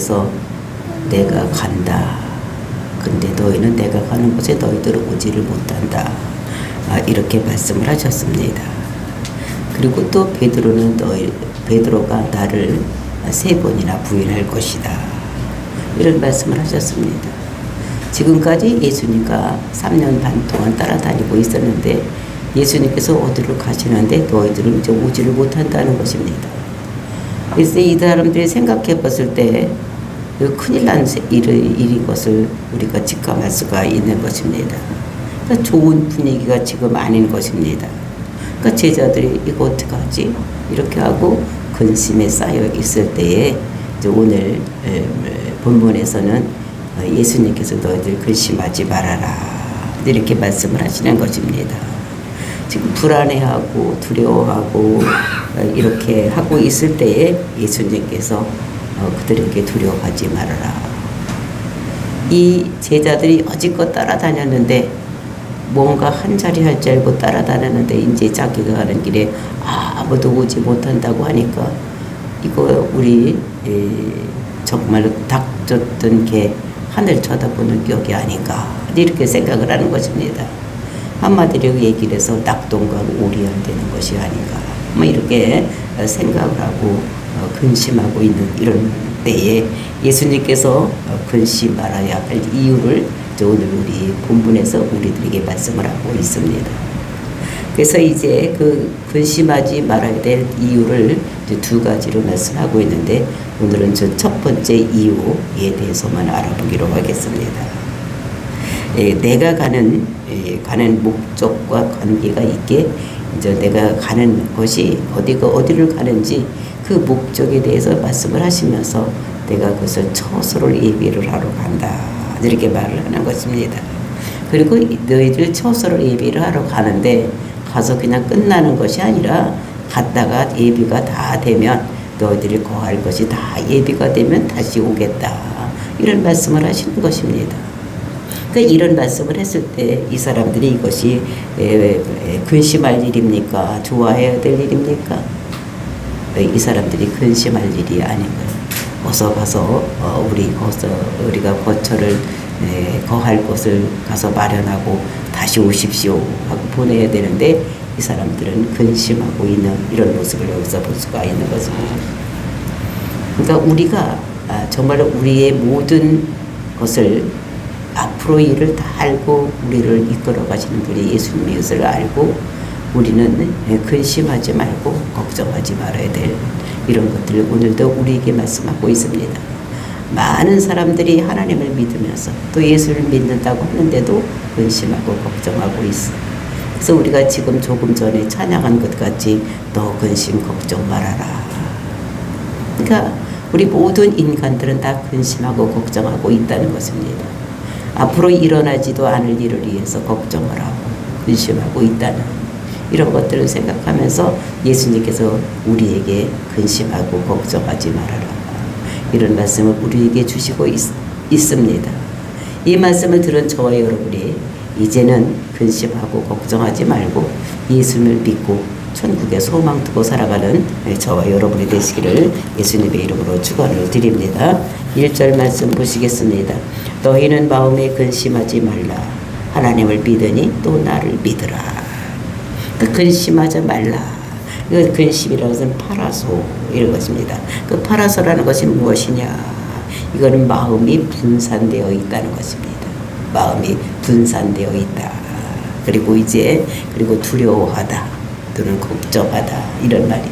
예수님께서 내가 간다. 근데 너희는 내가 가는 곳에 너희들은 오지를 못한다. 이렇게 말씀을 하셨습니다. 그리고 또 베드로가 나를 3번이나 부인할 것이다. 이런 말씀을 하셨습니다. 지금까지 예수님과 3년 반 동안 따라다니고 있었는데 예수님께서 어디로 가시는데 너희들은 이제 오지를 못한다는 것입니다. 그래서 이 사람들이 생각해 봤을 때 큰일 난 일인 것을 우리가 직감할 수가 있는 것입니다. 그러니까 좋은 분위기가 지금 아닌 것입니다. 그러니까 제자들이 이거 어떡하지? 이렇게 하고 근심에 쌓여 있을 때에 이제 오늘 본문에서는 예수님께서 너희들 근심하지 말아라 이렇게 말씀을 하시는 것입니다. 지금 불안해하고 두려워하고 이렇게 하고 있을 때에 예수님께서 그들에게 두려워하지 말아라. 이 제자들이 여지껏 따라다녔는데 뭔가 한 자리 할 줄 알고 따라다녔는데 이제 자기가 가는 길에 아무도 오지 못한다고 하니까 이거 우리 정말로 닥쳤던 게 하늘 쳐다보는 격이 아닌가 이렇게 생각을 하는 것입니다. 한마디로 얘기를 해서 낙동강 오리알 되는 것이 아닌가 이렇게 생각을 하고 근심하고 있는 이런 때에 예수님께서 근심 말아야 할 이유를 오늘 우리 본문에서 우리들에게 말씀을 하고 있습니다. 그래서 이제 그 근심하지 말아야 될 이유를 이제 2가지로 말씀하고 있는데 오늘은 저 첫 번째 이유에 대해서만 알아보기로 하겠습니다. 내가 가는 목적과 관계가 있게 이제 내가 가는 것이 어디를 가는지 그 목적에 대해서 말씀을 하시면서 내가 그것을 처소를 예비를 하러 간다 이렇게 말을 하는 것입니다. 그리고 너희들 처소를 예비를 하러 가는데 가서 그냥 끝나는 것이 아니라 갔다가 예비가 다 되면 너희들이 거할 것이 다 예비가 되면 다시 오겠다 이런 말씀을 하시는 것입니다. 그러니까 이런 말씀을 했을 때 이 사람들이 이것이 근심할 일입니까? 좋아해야 될 일입니까? 이 사람들이 근심할 일이 아닌 거예요. 어서 가서 우리가 거처를 거할 곳을 가서 마련하고 다시 오십시오 하고 보내야 되는데 이 사람들은 근심하고 있는 이런 모습을 여기서 볼 수가 있는 것입니다. 그러니까 우리가 정말로 우리의 모든 것을 앞으로 일을 다 알고 우리를 이끌어 가시는 분이 예수님의 것을 알고 우리는 근심하지 말고 걱정하지 말아야 될 이런 것들을 오늘도 우리에게 말씀하고 있습니다. 많은 사람들이 하나님을 믿으면서 또 예수를 믿는다고 하는데도 근심하고 걱정하고 있어. 그래서 우리가 지금 조금 전에 찬양한 것 같이 너 근심 걱정 말아라. 그러니까 우리 모든 인간들은 다 근심하고 걱정하고 있다는 것입니다. 앞으로 일어나지도 않을 일을 위해서 걱정을 하고 근심하고 있다는 이런 것들을 생각하면서 예수님께서 우리에게 근심하고 걱정하지 말아라 이런 말씀을 우리에게 주시고 있습니다. 이 말씀을 들은 저와 여러분이 이제는 근심하고 걱정하지 말고 예수님을 믿고 천국에 소망 두고 살아가는 저와 여러분이 되시기를 예수님의 이름으로 축원을 드립니다. 1절 말씀 보시겠습니다. 너희는 마음에 근심하지 말라. 하나님을 믿으니 또 나를 믿으라. 근심하지 말라. 그 근심이라는 것은 파라소 이런 것입니다. 그 파라소라는 것이 무엇이냐? 이거는 마음이 분산되어 있다는 것입니다. 마음이 분산되어 있다. 그리고 두려워하다 또는 걱정하다 이런 말이.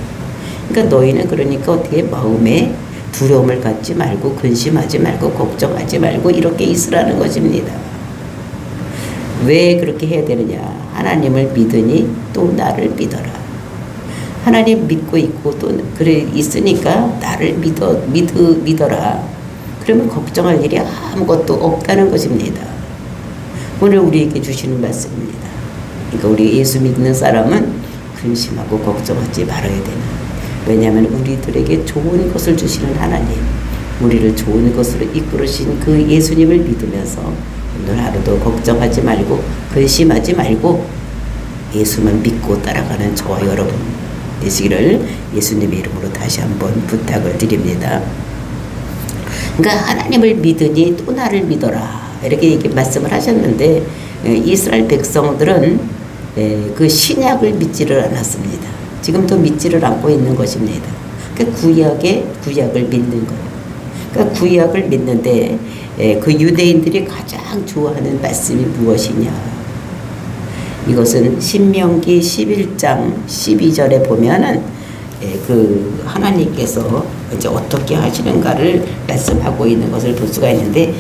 그러니까 너희는 그러니까 어떻게 마음에 두려움을 갖지 말고 근심하지 말고 걱정하지 말고 이렇게 있으라는 것입니다. 왜 그렇게 해야 되느냐? 하나님을 믿으니 또 나를 믿어라. 하나님 믿고 있고 또 그래 있으니까 나를 믿어라. 그러면 걱정할 일이 아무것도 없다는 것입니다. 오늘 우리에게 주시는 말씀입니다. 그러니까 우리 예수 믿는 사람은 근심하고 걱정하지 말아야 되는. 왜냐하면 우리들에게 좋은 것을 주시는 하나님, 우리를 좋은 것으로 이끌으신 그 예수님을 믿으면서 오늘 하루도 걱정하지 말고 근심하지 말고 예수만 믿고 따라가는 저와 여러분 되시기를 예수님의 이름으로 다시 한번 부탁을 드립니다. 그러니까 하나님을 믿으니 또 나를 믿어라. 이렇게 말씀을 하셨는데 이스라엘 백성들은 그 신약을 믿지를 않았습니다. 지금도 믿지를 않고 있는 것입니다. 그러니까 구약을 믿는 거예요. 그러니까 구약을 믿는데 그 유대인들이 가장 좋아하는 말씀이 무엇이냐? 이것은 신명기 11장 12절에 보면은 그 하나님께서 이제 어떻게 하시는가를 말씀하고 있는 것을 볼 수가 있는데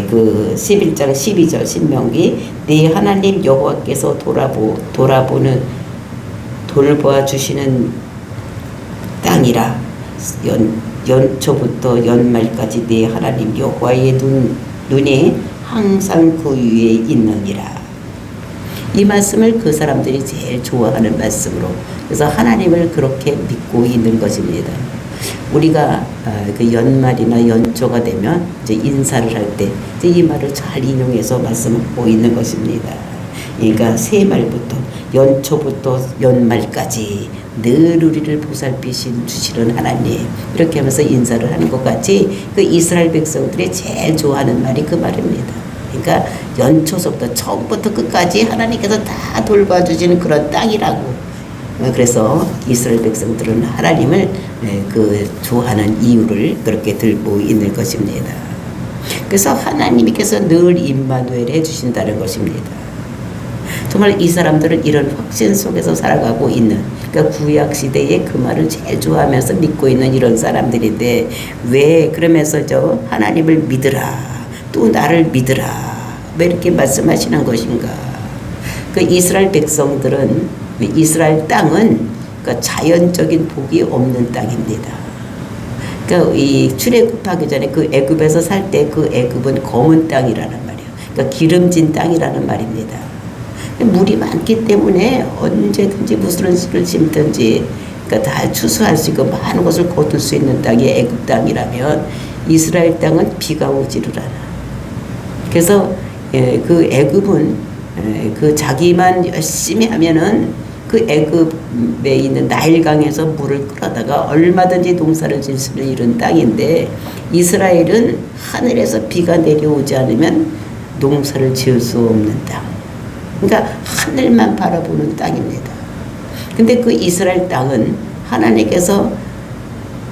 그 11장 12절 신명기 네 하나님 여호와께서 돌보아 주시는 땅이라 연초부터 연말까지 네 하나님 여호와의 눈이 항상 그 위에 있느니라. 이 말씀을 그 사람들이 제일 좋아하는 말씀으로, 그래서 하나님을 그렇게 믿고 있는 것입니다. 우리가 그 연말이나 연초가 되면 이제 인사를 할 때 이 말을 잘 인용해서 말씀하고 있는 것입니다. 그러니까 새말부터 연초부터 연말까지 늘 우리를 보살피시는 하나님, 이렇게 하면서 인사를 하는 것 같이 그 이스라엘 백성들이 제일 좋아하는 말이 그 말입니다. 그러니까 연초서부터 처음부터 끝까지 하나님께서 다 돌봐주시는 그런 땅이라고. 그래서 이스라엘 백성들은 하나님을 그 좋아하는 이유를 그렇게 들고 있는 것입니다. 그래서 하나님께서 늘 임마누엘 해주신다는 것입니다. 정말 이 사람들은 이런 확신 속에서 살아가고 있는, 그러니까 구약 시대에 그 말을 제일 좋아하면서 믿고 있는 이런 사람들인데, 왜 그러면서 하나님을 믿으라, 또 나를 믿으라, 왜 이렇게 말씀하시는 것인가? 그 이스라엘 백성들은, 이스라엘 땅은 그러니까 자연적인 복이 없는 땅입니다. 그러니까 이 출애굽하기 전에 그 애굽에서 살 때 그 애굽은 검은 땅이라는 말이에요. 그러니까 기름진 땅이라는 말입니다. 물이 많기 때문에 언제든지 무슨 씨를 심든지 그러니까 다 추수할 수 있고 많은 것을 거둘 수 있는 땅이 애굽 땅이라면, 이스라엘 땅은 비가 오지를 않아. 그래서 그 애굽은 그 자기만 열심히 하면은 그 애굽에 있는 나일강에서 물을 끌어다가 얼마든지 농사를 질 수 있는 이런 땅인데, 이스라엘은 하늘에서 비가 내려오지 않으면 농사를 지을 수 없는 땅. 그러니까 하늘만 바라보는 땅입니다. 근데 그 이스라엘 땅은 하나님께서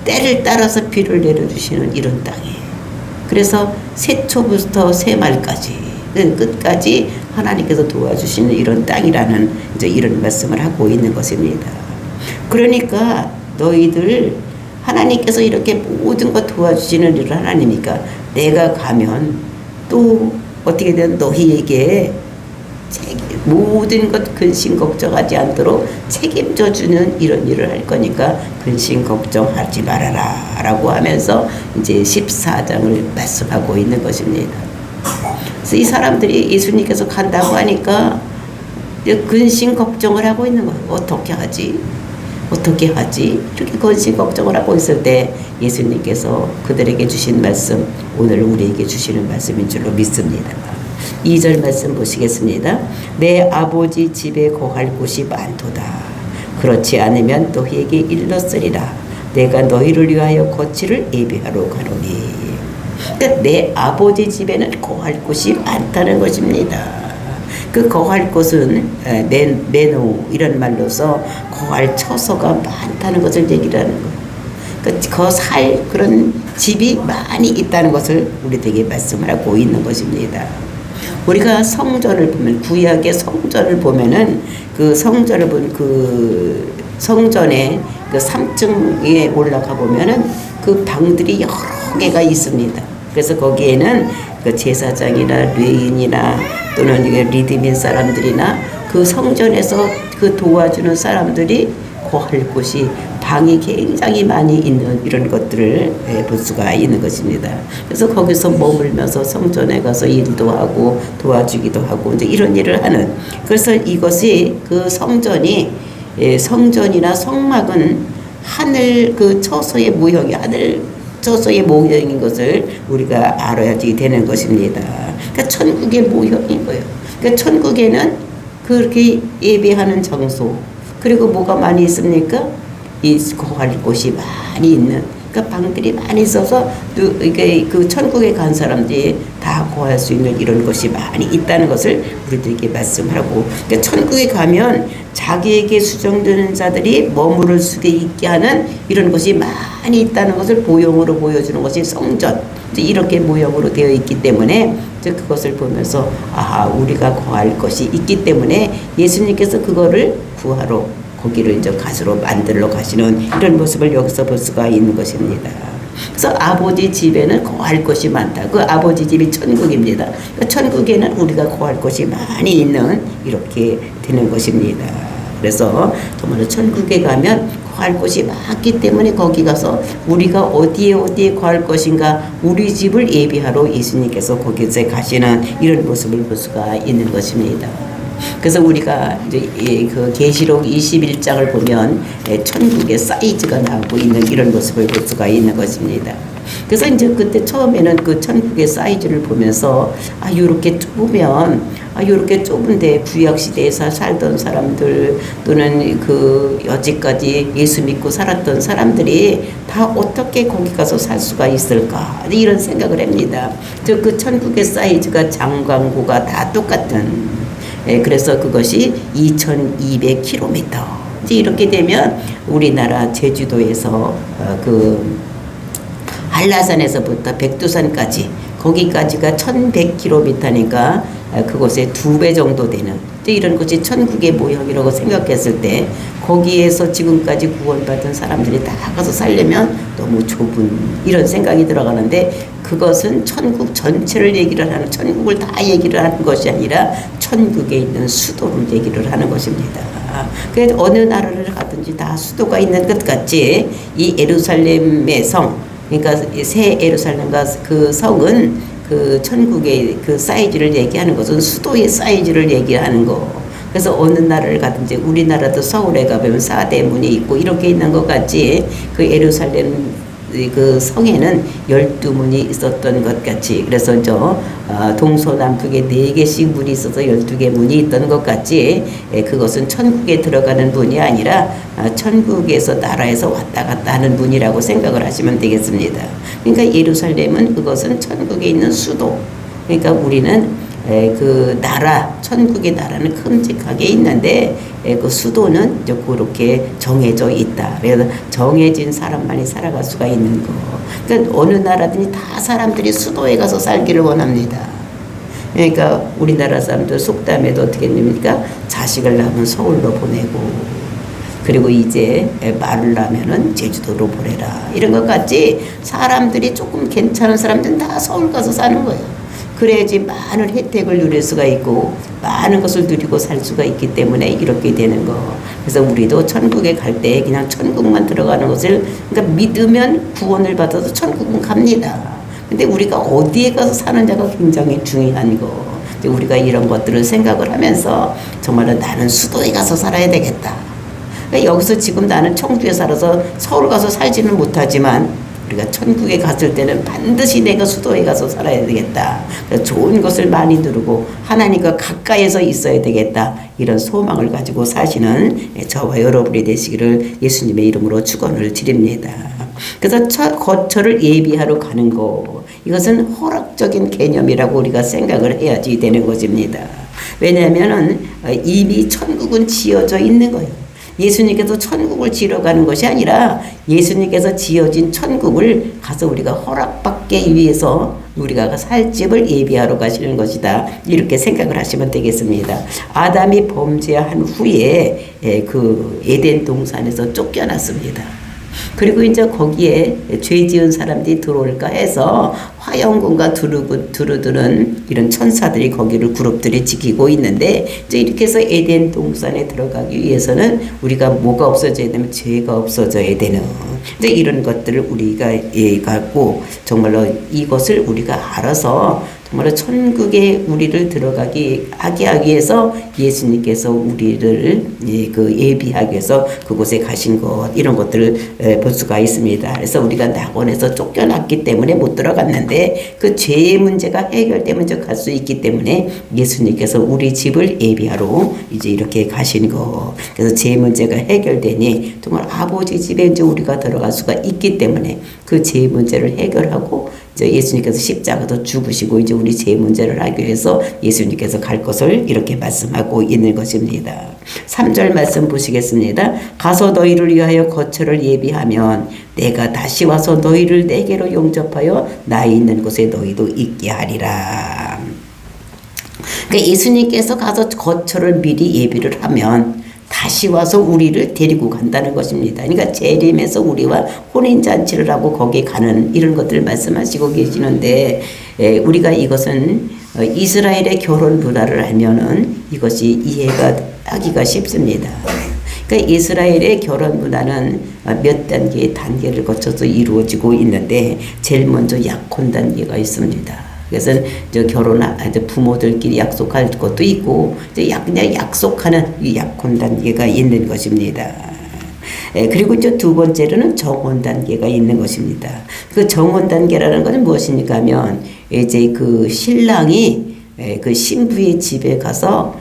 때를 따라서 비를 내려주시는 이런 땅이에요. 그래서 새초부터 새말까지 끝까지 하나님께서 도와주시는 이런 땅이라는 이제 이런 말씀을 하고 있는 것입니다. 그러니까 너희들 하나님께서 이렇게 모든 것 도와주시는 이런 하나님이니까 내가 가면 또 어떻게든 너희에게 모든 것 근심 걱정하지 않도록 책임져 주는 이런 일을 할 거니까 근심 걱정하지 말아라 라고 하면서 이제 14장을 말씀하고 있는 것입니다. 그래서 이 사람들이 예수님께서 간다고 하니까 근심 걱정을 하고 있는 거예요. 어떻게 하지? 이렇게 근심 걱정을 하고 있을 때 예수님께서 그들에게 주신 말씀, 오늘 우리에게 주시는 말씀인 줄로 믿습니다. 2절 말씀 보시겠습니다. 내 아버지 집에 거할 곳이 많도다. 그렇지 않으면 너희에게 일렀으리라. 내가 너희를 위하여 거취를 예비하러 가노니. 그러니까 내 아버지 집에는 거할 곳이 많다는 것입니다. 그 거할 곳은 메노 이런 말로서 거할 처소가 많다는 것을 얘기를 하는 거예요. 그러니까 살 그런 집이 많이 있다는 것을 우리에게 말씀하고 있는 것입니다. 우리가 성전을 보면, 구약의 성전을 보면은 그 성전을 보면 그 성전의 그 3층에 올라가 보면은 그 방들이 여러 개가 있습니다. 그래서 거기에는 그 제사장이나 레위인이나 또는 리드민 사람들이나 그 성전에서 그 도와주는 사람들이 거할 곳이 방이 굉장히 많이 있는 이런 것들을 볼 수가 있는 것입니다. 그래서 거기서 머물면서 성전에 가서 일도 하고 도와주기도 하고 이제 이런 일을 하는, 그래서 이것이 그 성전이 성전이나 성막은 하늘 그 처소의 모형이 하늘 처소의 모형인 것을 우리가 알아야지 되는 것입니다. 그러니까 천국의 모형인 거예요. 그러니까 천국에는 그렇게 예배하는 장소, 그리고 뭐가 많이 있습니까? 이 거할 곳이 많이 있는 그러니까 방들이 많이 있어서 이게 그 천국에 간 사람들이 다 거할 수 있는 이런 것이 많이 있다는 것을 우리들에게 말씀하고, 그러니까 천국에 가면 자기에게 수정되는 자들이 머무를 수게 있게 하는 이런 것이 많이 있다는 것을 모형으로 보여주는 것이 성전, 이렇게 모형으로 되어 있기 때문에 그것을 보면서 우리가 거할 것이 있기 때문에 예수님께서 그거를 구하러 거기를 이제 가수로 만들러 가시는 이런 모습을 여기서 볼 수가 있는 것입니다. 그래서 아버지 집에는 거할 것이 많다. 그 아버지 집이 천국입니다. 그러니까 천국에는 우리가 거할 것이 많이 있는 이렇게 되는 것입니다. 그래서 정말로 천국에 가면 거할 곳이 많기 때문에 거기 가서 우리가 어디에 거할 것인가, 우리 집을 예비하러 예수님께서 거기에 가시는 이런 모습을 볼 수가 있는 것입니다. 그래서 우리가 이제 그 계시록 21장을 보면 천국의 사이즈가 나오고 있는 이런 모습을 볼 수가 있는 것입니다. 그래서 이제 그때 처음에는 그 천국의 사이즈를 보면서 요렇게 좁으면 요렇게 좁은데 구약 시대에서 살던 사람들 또는 그 여지까지 예수 믿고 살았던 사람들이 다 어떻게 거기 가서 살 수가 있을까, 이런 생각을 합니다. 그 천국의 사이즈가 장광구가 다 똑같은, 그래서 그것이 2200km. 이렇게 되면 우리나라 제주도에서 그 한라산에서부터 백두산까지 거기까지가 1100km니까 그것의 2배 정도 되는 이런 것이 천국의 모형이라고 생각했을 때, 거기에서 지금까지 구원받은 사람들이 다 가서 살려면 너무 좁은 이런 생각이 들어가는데, 그것은 천국 전체를 얘기를 하는, 천국을 다 얘기를 하는 것이 아니라 천국에 있는 수도를 얘기를 하는 것입니다. 그래서 어느 나라를 가든지 다 수도가 있는 것 같이 이 예루살렘의 성, 그러니까 새 예루살렘과 그 성은 그 천국의 그 사이즈를 얘기하는 것은 수도의 사이즈를 얘기하는 거. 그래서 어느 나라를 가든지 우리나라도 서울에 가보면 4대 문이 있고 이렇게 있는 것 같이 그 예루살렘 그 성에는 12문이 있었던 것 같이, 그래서 동서남북에 4개씩 문이 있어서 12개 문이 있던 것 같이, 그것은 천국에 들어가는 문이 아니라 천국에서 나라에서 왔다 갔다 하는 문이라고 생각을 하시면 되겠습니다. 그러니까 예루살렘은 그것은 천국에 있는 수도, 그러니까 우리는 그 나라, 천국의 나라는 큼직하게 있는데 그 수도는 이제 그렇게 정해져 있다. 그래서 정해진 사람만이 살아갈 수가 있는 거. 그러니까 어느 나라든지 다 사람들이 수도에 가서 살기를 원합니다. 그러니까 우리나라 사람들 속담에도 어떻게 됩니까? 자식을 낳으면 서울로 보내고, 그리고 이제 말을 낳으면은 제주도로 보내라, 이런 것 같이 사람들이 조금 괜찮은 사람들은 다 서울 가서 사는 거예요. 그래야지 많은 혜택을 누릴 수가 있고 많은 것을 누리고 살 수가 있기 때문에 이렇게 되는 거. 그래서 우리도 천국에 갈 때 그냥 천국만 들어가는 것을, 그러니까 믿으면 구원을 받아서 천국은 갑니다. 근데 우리가 어디에 가서 사느냐가 굉장히 중요한 거. 우리가 이런 것들을 생각을 하면서 정말로 나는 수도에 가서 살아야 되겠다. 그러니까 여기서 지금 나는 청주에 살아서 서울 가서 살지는 못하지만 우리가 천국에 갔을 때는 반드시 내가 수도에 가서 살아야 되겠다. 좋은 것을 많이 누리고 하나님과 가까이서 있어야 되겠다. 이런 소망을 가지고 사시는 저와 여러분이 되시기를 예수님의 이름으로 축원을 드립니다. 그래서 거처를 예비하러 가는 거, 이것은 허락적인 개념이라고 우리가 생각을 해야지 되는 것입니다. 왜냐하면 이미 천국은 지어져 있는 거예요. 예수님께서 천국을 지으러 가는 것이 아니라 예수님께서 지어진 천국을 가서 우리가 허락받기 위해서 우리가 살 집을 예비하러 가시는 것이다. 이렇게 생각을 하시면 되겠습니다. 아담이 범죄한 후에 그 에덴 동산에서 쫓겨났습니다. 그리고 이제 거기에 죄 지은 사람들이 들어올까 해서 화영군과 두루두는 이런 천사들이 거기를 그룹들이 지키고 있는데, 이제 이렇게 해서 에덴 동산에 들어가기 위해서는 우리가 뭐가 없어져야 되면 죄가 없어져야 되는, 이제 이런 것들을 우리가 갖고 정말로 이것을 우리가 알아서 정말 천국에 우리를 들어가게 하기 위해서 예수님께서 우리를 예비하기 위해서 그곳에 가신 것, 이런 것들을 볼 수가 있습니다. 그래서 우리가 낙원에서 쫓겨났기 때문에 못 들어갔는데 그 죄의 문제가 해결되면 갈 수 있기 때문에 예수님께서 우리 집을 예비하러 이제 이렇게 가신 것. 그래서 죄의 문제가 해결되니 정말 아버지 집에 이제 우리가 들어갈 수가 있기 때문에 그 죄의 문제를 해결하고 이제 예수님께서 십자가도 죽으시고 이제 우리 죄 문제를 하기 위해서 예수님께서 갈 것을 이렇게 말씀하고 있는 것입니다. 3절 말씀 보시겠습니다. 가서 너희를 위하여 거처를 예비하면 내가 다시 와서 너희를 내게로 용접하여 나 있는 곳에 너희도 있게 하리라. 그러니까 예수님께서 가서 거처를 미리 예비를 하면 다시 와서 우리를 데리고 간다는 것입니다. 그러니까 재림에서 우리와 혼인잔치를 하고 거기에 가는 이런 것들을 말씀하시고 계시는데, 우리가 이것은 이스라엘의 결혼 문화를 알면은 이것이 이해가 하기가 쉽습니다. 그러니까 이스라엘의 결혼 문화는 몇 단계의 단계를 거쳐서 이루어지고 있는데 제일 먼저 약혼 단계가 있습니다. 그래서 부모들끼리 약속할 것도 있고 그냥 약속하는 이 약혼 단계가 있는 것입니다. 그리고 이제 두 번째로는 정혼 단계가 있는 것입니다. 그 정혼 단계라는 것은 무엇입니까 하면 이제 그 신랑이 그 신부의 집에 가서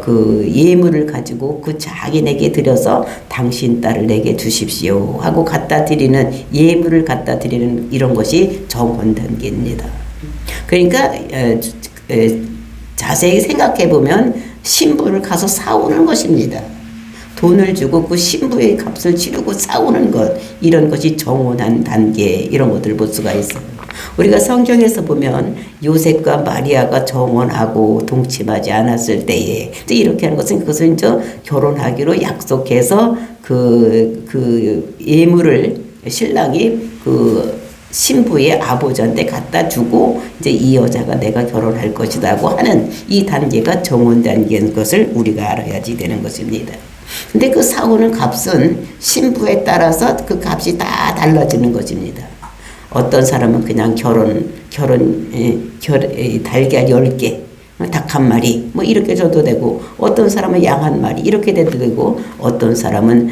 그 예물을 가지고 그 자기에게 드려서 당신 딸을 내게 주십시오 하고 갖다 드리는, 예물을 갖다 드리는 이런 것이 정혼 단계입니다. 그러니까 자세히 생각해 보면 신부를 가서 사오는 것입니다. 돈을 주고 그 신부의 값을 치르고 사오는 것, 이런 것이 정혼한 단계, 이런 것들을 볼 수가 있어요. 우리가 성경에서 보면 요셉과 마리아가 정혼하고 동침하지 않았을 때에 이렇게 하는 것은 그것은 결혼하기로 약속해서 그 예물을 신랑이 그 신부의 아버지한테 갖다 주고 이제 이 여자가 내가 결혼할 것이라고 하는 이 단계가 정혼 단계인 것을 우리가 알아야지 되는 것입니다. 근데 그 사오는 값은 신부에 따라서 그 값이 다 달라지는 것입니다. 어떤 사람은 그냥 달걀 10개, 닭 1마리, 뭐 이렇게 줘도 되고, 어떤 사람은 양 1마리, 이렇게 돼도 되고, 어떤 사람은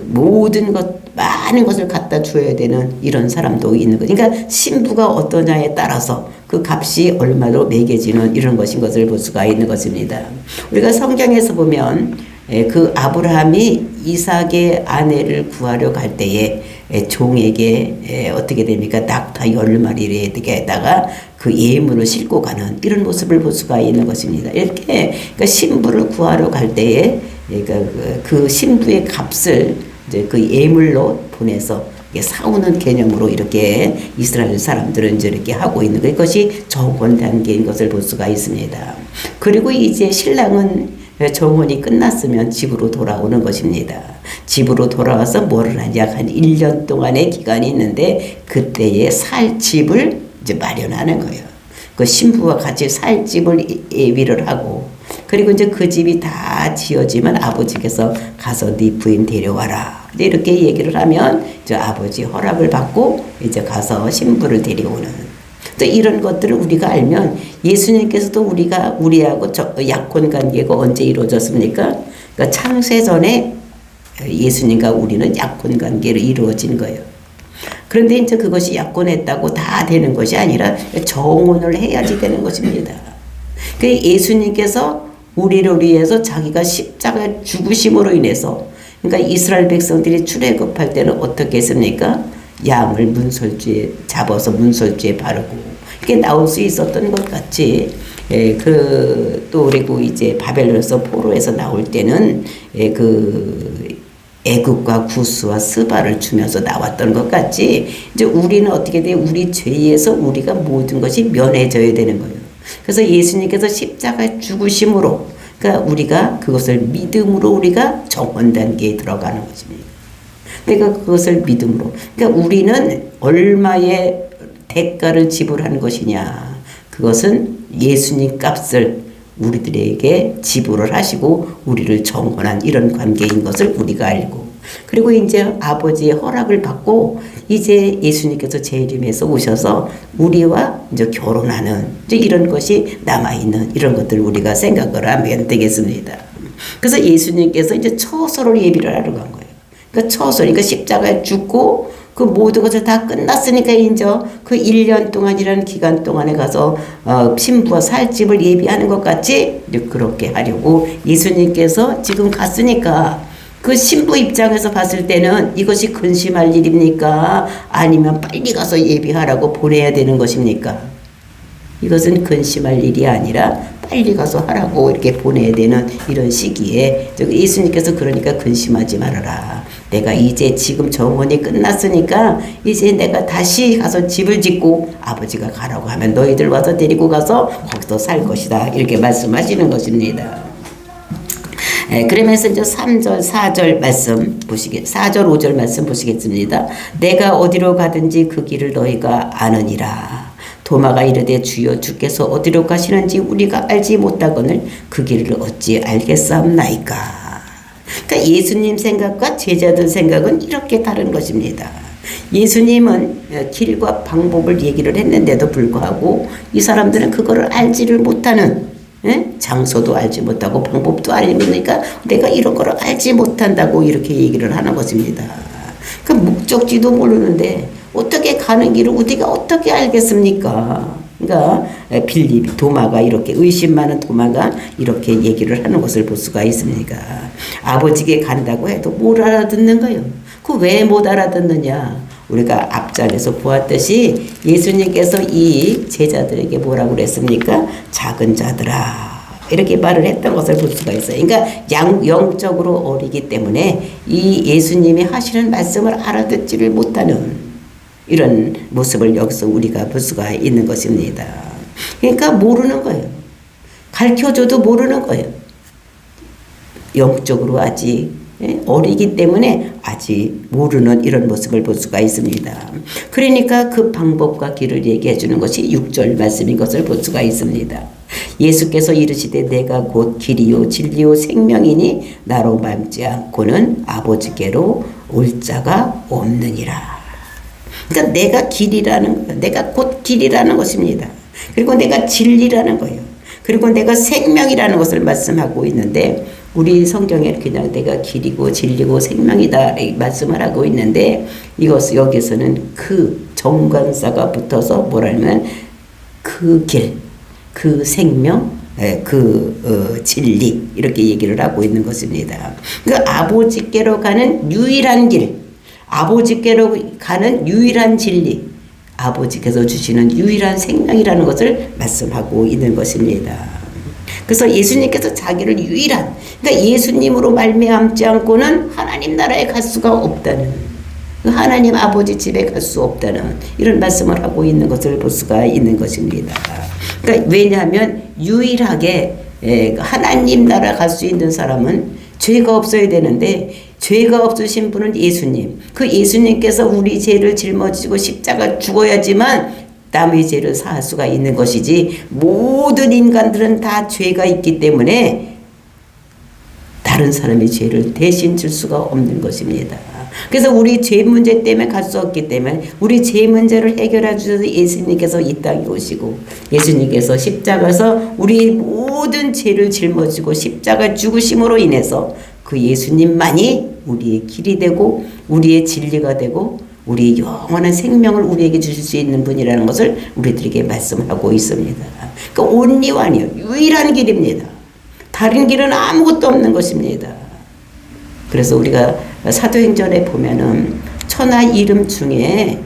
모든 것, 많은 것을 갖다 줘야 되는 이런 사람도 있는 거. 그러니까 신부가 어떠냐에 따라서 그 값이 얼마로 매겨지는 이런 것을 볼 수가 있는 것입니다. 우리가 성경에서 보면 그 아브라함이 이삭의 아내를 구하려 갈 때에 종에게 어떻게 됩니까? 낙타 10마리에다가 그 예물을 싣고 가는 이런 모습을 볼 수가 있는 것입니다. 이렇게 그러니까 신부를 구하러 갈 때에 그 신부의 값을 이제 그 예물로 보내서 사오는 개념으로 이렇게 이스라엘 사람들은 이제 이렇게 하고 있는 것이 정혼 단계인 것을 볼 수가 있습니다. 그리고 이제 신랑은 정혼이 끝났으면 집으로 돌아오는 것입니다. 집으로 돌아와서 뭐를 하냐, 한 1년 동안의 기간이 있는데 그때에 살 집을 이제 마련하는 거예요. 그 신부와 같이 살 집을 예비를 하고, 그리고 이제 그 집이 다 지어지면 아버지께서 가서 네 부인 데려와라. 이렇게 얘기를 하면 이제 아버지 허락을 받고 이제 가서 신부를 데려오는. 또 이런 것들을 우리가 알면 예수님께서도 우리하고 약혼 관계가 언제 이루어졌습니까? 그러니까 창세전에 예수님과 우리는 약혼 관계로 이루어진 거예요. 그런데 이제 그것이 약혼했다고 다 되는 것이 아니라 정혼을 해야지 되는 것입니다. 그 예수님께서 우리를 위해서 자기가 십자가 죽으심으로 인해서, 그러니까 이스라엘 백성들이 출애굽할 때는 어떻게 했습니까? 양을 문설주에 잡아서 문설주에 바르고 이렇게 나올 수 있었던 것 같이, 또 그리고 이제 바벨론에서 포로에서 나올 때는 애굽과 구스와 스바를 주면서 나왔던 것 같이, 이제 우리는 어떻게 돼요? 우리 죄에서 우리가 모든 것이 면해져야 되는 거예요. 그래서 예수님께서 십자가 죽으심으로, 그러니까 우리가 그것을 믿음으로 우리가 정혼 단계에 들어가는 것입니다. 그러니까 그것을 믿음으로, 그러니까 우리는 얼마의 대가를 지불하는 것이냐, 그것은 예수님 값을 우리들에게 지불을 하시고 우리를 정혼한 이런 관계인 것을 우리가 알고, 그리고 이제 아버지의 허락을 받고 이제 예수님께서 재림해서 오셔서 우리와 이제 결혼하는 이제 이런 것이 남아있는 이런 것들을 우리가 생각을 하면 되겠습니다. 그래서 예수님께서 이제 처소를 예비를 하러 간 거예요. 그러니까 처소, 그러니까 십자가에 죽고 그 모든 것을 다 끝났으니까 이제 그 1년 동안이라는 기간 동안에 가서 신부와 살 집을 예비하는 것 같이 그렇게 하려고 예수님께서 지금 갔으니까 그 신부 입장에서 봤을 때는 이것이 근심할 일입니까? 아니면 빨리 가서 예비하라고 보내야 되는 것입니까? 이것은 근심할 일이 아니라 빨리 가서 하라고 이렇게 보내야 되는 이런 시기에 예수님께서 그러니까 근심하지 말아라. 내가 이제 지금 정원이 끝났으니까 이제 내가 다시 가서 집을 짓고 아버지가 가라고 하면 너희들 와서 데리고 가서 거기서 살 것이다. 이렇게 말씀하시는 것입니다. 그러면서 이제 3절, 4절 말씀 4절, 5절 말씀 보시겠습니다. 내가 어디로 가든지 그 길을 너희가 아느니라. 도마가 이르되 주여 주께서 어디로 가시는지 우리가 알지 못하거늘 그 길을 어찌 알겠사옵나이까. 그러니까 예수님 생각과 제자들 생각은 이렇게 다른 것입니다. 예수님은 길과 방법을 얘기를 했는데도 불구하고 이 사람들은 그거를 알지를 못하는, 장소도 알지 못하고 방법도 알지 못하니까 내가 이런 거를 알지 못한다고 이렇게 얘기를 하는 것입니다. 그 목적지도 모르는데 어떻게 가는 길을 우리가 어떻게 알겠습니까? 그러니까 빌립, 도마가 이렇게 의심 많은 도마가 이렇게 얘기를 하는 것을 볼 수가 있습니다. 아버지께 간다고 해도 뭘 알아듣는 거예요. 그 왜 못 알아듣느냐? 우리가 앞장에서 보았듯이 예수님께서 이 제자들에게 뭐라고 그랬습니까? 작은 자들아. 이렇게 말을 했던 것을 볼 수가 있어요. 그러니까 영적으로 어리기 때문에 이 예수님이 하시는 말씀을 알아듣지를 못하는 이런 모습을 여기서 우리가 볼 수가 있는 것입니다. 그러니까 모르는 거예요. 가르쳐줘도 모르는 거예요. 영적으로 아직 어리기 때문에 아직 모르는 이런 모습을 볼 수가 있습니다. 그러니까 그 방법과 길을 얘기해 주는 것이 6절 말씀인 것을 볼 수가 있습니다. 예수께서 이르시되 내가 곧 길이요 진리요 생명이니 나로 말지 않고는 아버지께로 올 자가 없느니라. 그러니까 내가 길이라는 거예요. 내가 곧 길이라는 것입니다. 그리고 내가 진리라는 거예요. 그리고 내가 생명이라는 것을 말씀하고 있는데 우리 성경에 그냥 내가 길이고 진리고 생명이다 말씀을 하고 있는데 이것 여기서는 그 정관사가 붙어서 뭐라면 그 길, 그 생명, 그 진리 이렇게 얘기를 하고 있는 것입니다. 그 아버지께로 가는 유일한 길, 아버지께로 가는 유일한 진리, 아버지께서 주시는 유일한 생명이라는 것을 말씀하고 있는 것입니다. 그래서 예수님께서 자기를 유일한, 그러니까 예수님으로 말미암지 않고는 하나님 나라에 갈 수가 없다는, 하나님 아버지 집에 갈 수 없다는 이런 말씀을 하고 있는 것을 볼 수가 있는 것입니다. 그러니까 왜냐하면 유일하게 하나님 나라 갈 수 있는 사람은 죄가 없어야 되는데 죄가 없으신 분은 예수님. 그 예수님께서 우리 죄를 짊어지고 십자가 죽어야지만 남의 죄를 사할 수가 있는 것이지 모든 인간들은 다 죄가 있기 때문에 다른 사람의 죄를 대신 질 수가 없는 것입니다. 그래서 우리 죄 문제 때문에 갈 수 없기 때문에 우리 죄 문제를 해결해 주셔서 예수님께서 이 땅에 오시고 예수님께서 십자가에서 우리 모든 죄를 짊어지고 십자가 죽으심으로 인해서 그 예수님만이 우리의 길이 되고 우리의 진리가 되고 우리의 영원한 생명을 우리에게 주실 수 있는 분이라는 것을 우리들에게 말씀하고 있습니다. 그러니까 only one이요. 유일한 길입니다. 다른 길은 아무것도 없는 것입니다. 그래서 우리가 사도행전에 보면은 천하 이름 중에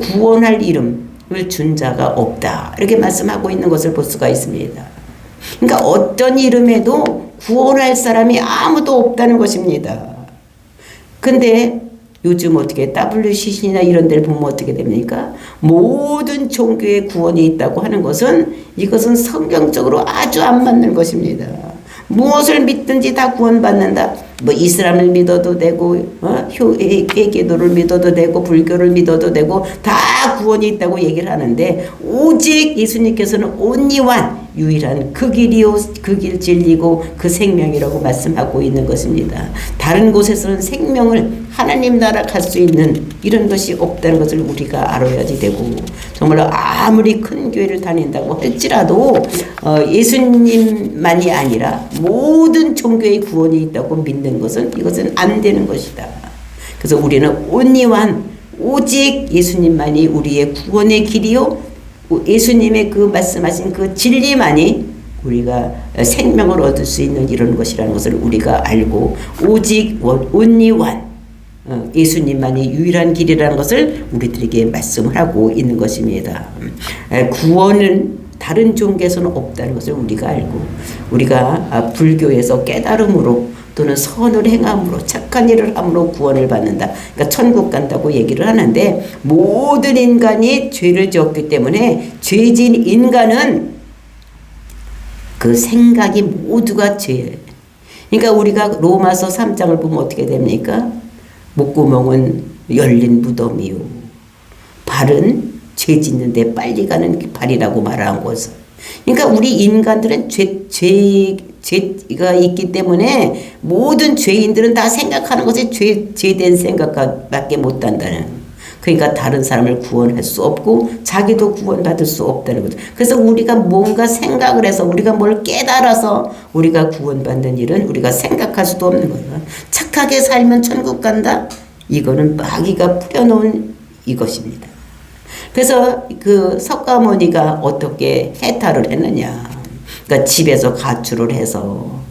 구원할 이름을 준 자가 없다. 이렇게 말씀하고 있는 것을 볼 수가 있습니다. 그러니까 어떤 이름에도 구원할 사람이 아무도 없다는 것입니다. 근데 요즘 어떻게 WCC나 이런 데를 보면 어떻게 됩니까? 모든 종교에 구원이 있다고 하는 것은 이것은 성경적으로 아주 안 맞는 것입니다. 무엇을 믿든지 다 구원받는다. 뭐 이슬람을 믿어도 되고 회계도를 믿어도 되고 불교를 믿어도 되고 다 구원이 있다고 얘기를 하는데 오직 예수님께서는 only one, 유일한 그 길이요 그 길 진리고 그 생명이라고 말씀하고 있는 것입니다. 다른 곳에서는 생명을 하나님 나라 갈 수 있는 이런 것이 없다는 것을 우리가 알아야지 되고, 정말로 아무리 큰 교회를 다닌다고 할지라도 예수님만이 아니라 모든 종교의 구원이 있다고 믿는 것은, 이것은 안 되는 것이다. 그래서 우리는 온리완, 오직 예수님만이 우리의 구원의 길이요, 예수님의 그 말씀하신 그 진리만이 우리가 생명을 얻을 수 있는 이런 것이라는 것을 우리가 알고, 오직 온리완, 예수님만이 유일한 길이라는 것을 우리들에게 말씀을 하고 있는 것입니다. 구원은 다른 종교에서는 없다는 것을 우리가 알고, 우리가 불교에서 깨달음으로 또는 선을 행함으로, 착한 일을 함으로 구원을 받는다. 그러니까 천국 간다고 얘기를 하는데, 모든 인간이 죄를 지었기 때문에 죄진 인간은 그 생각이 모두가 죄예요. 그러니까 우리가 로마서 3장을 보면 어떻게 됩니까? 목구멍은 열린 무덤이요, 발은 죄 짓는데 빨리 가는 발이라고 말한 것은, 그러니까 우리 인간들은 죄가 있기 때문에 모든 죄인들은 다 생각하는 것이 죄된 생각밖에 못한다는, 그러니까 다른 사람을 구원할 수 없고 자기도 구원받을 수 없다는 거죠. 그래서 우리가 뭔가 생각을 해서, 우리가 뭘 깨달아서 우리가 구원받는 일은 우리가 생각할 수도 없는 거예요. 착하게 살면 천국 간다? 이거는 마귀가 뿌려놓은 이것입니다. 그래서 그 석가모니가 어떻게 해탈을 했느냐. 그러니까 집에서 가출을 해서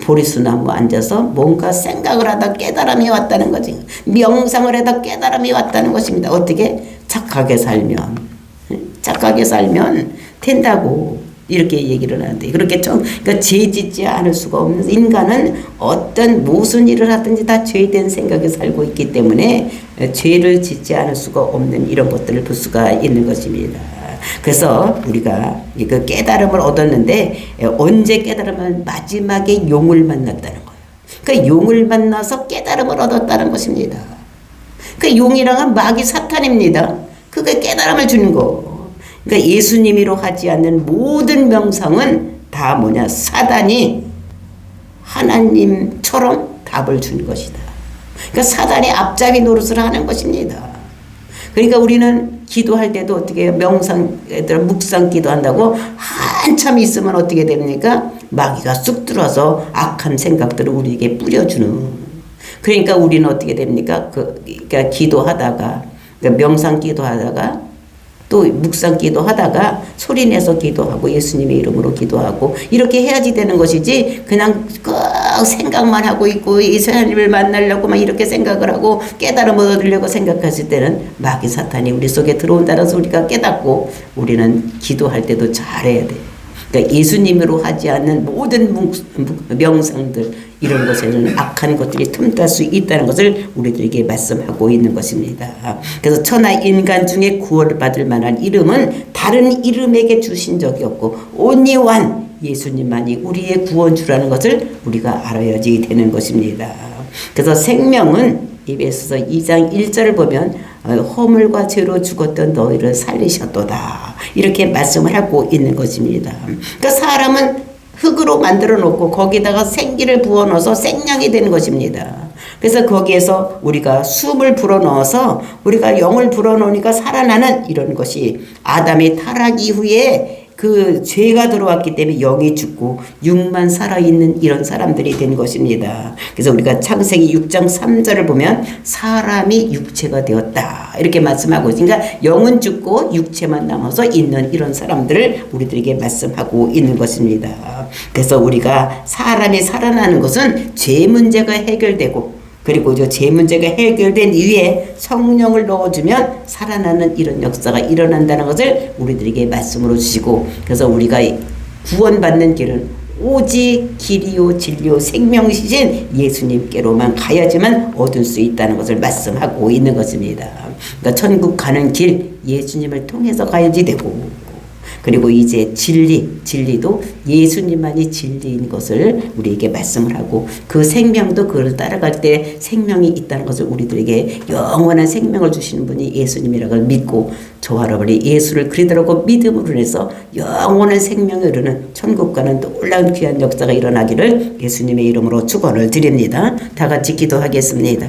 보리수나무 앉아서 뭔가 생각을 하다 깨달음이 왔다는 거지. 명상을 하다 깨달음이 왔다는 것입니다. 어떻게? 착하게 살면 된다고 이렇게 얘기를 하는데, 그렇게 그러니까 죄 짓지 않을 수가 없는 인간은 어떤 무슨 일을 하든지 다 죄된 생각에 살고 있기 때문에 죄를 짓지 않을 수가 없는 이런 것들을 볼 수가 있는 것입니다. 그래서 우리가 그 깨달음을 얻었는데, 언제 깨달으면 마지막에 용을 만났다는 거예요. 그러니까 용을 만나서 깨달음을 얻었다는 것입니다. 그 용이랑은 마귀 사탄입니다. 그게 깨달음을 주는 거. 그러니까 예수님이로 하지 않는 모든 명상은 다 뭐냐, 사단이 하나님처럼 답을 준 것이다. 그러니까 사단이 앞잡이 노릇을 하는 것입니다. 그러니까 우리는 기도할 때도 어떻게 해요? 명상, 애들 묵상 기도한다고 한참 있으면 어떻게 됩니까? 마귀가 쑥 들어와서 악한 생각들을 우리에게 뿌려주는. 그러니까 우리는 어떻게 됩니까? 그러니까 기도하다가, 그러니까 명상 기도하다가 또 묵상 기도하다가 소리내서 기도하고 예수님의 이름으로 기도하고 이렇게 해야지 되는 것이지, 그냥 꼭 생각만 하고 있고 예수님을 만나려고 막 이렇게 생각을 하고 깨달음을 얻으려고 생각했을 때는 마귀 사탄이 우리 속에 들어온다는 것을 우리가 깨닫고, 우리는 기도할 때도 잘해야 돼. 그러니까 예수님으로 하지 않는 모든 명상들, 이런 것에는 악한 것들이 틈탈 수 있다는 것을 우리들에게 말씀하고 있는 것입니다. 그래서 천하 인간 중에 구원을 받을 만한 이름은 다른 이름에게 주신 적이 없고, 온리완 예수님만이 우리의 구원주라는 것을 우리가 알아야지 되는 것입니다. 그래서 생명은 에베소서 2장 1절을 보면 허물과 죄로 죽었던 너희를 살리셨도다, 이렇게 말씀을 하고 있는 것입니다. 그러니까 사람은 흙으로 만들어 놓고 거기다가 생기를 부어 넣어서 생명이 되는 것입니다. 그래서 거기에서 우리가 숨을 불어 넣어서 우리가 영을 불어 넣으니까 살아나는 이런 것이, 아담의 타락 이후에 그 죄가 들어왔기 때문에 영이 죽고 육만 살아있는 이런 사람들이 된 것입니다. 그래서 우리가 창세기 6장 3절을 보면 사람이 육체가 되었다, 이렇게 말씀하고 있으니까 영은 죽고 육체만 남아서 있는 이런 사람들을 우리들에게 말씀하고 있는 것입니다. 그래서 우리가 사람이 살아나는 것은 죄 문제가 해결되고, 그리고 죄 문제가 해결된 이후에 성령을 넣어주면 살아나는 이런 역사가 일어난다는 것을 우리들에게 말씀으로 주시고, 그래서 우리가 구원받는 길은 오직 길이요 진리요 생명이신 예수님께로만 가야지만 얻을 수 있다는 것을 말씀하고 있는 것입니다. 그러니까 천국 가는 길 예수님을 통해서 가야지 되고, 그리고 이제 진리도 예수님만이 진리인 것을 우리에게 말씀을 하고, 그 생명도 그를 따라갈 때 생명이 있다는 것을 우리들에게 영원한 생명을 주시는 분이 예수님이라고 믿고, 저와 여러분이 예수를 그리스도라고 믿음으로 해서 영원한 생명에 이르는 천국 가는 놀라운 귀한 역사가 일어나기를 예수님의 이름으로 축원을 드립니다. 다 같이 기도하겠습니다.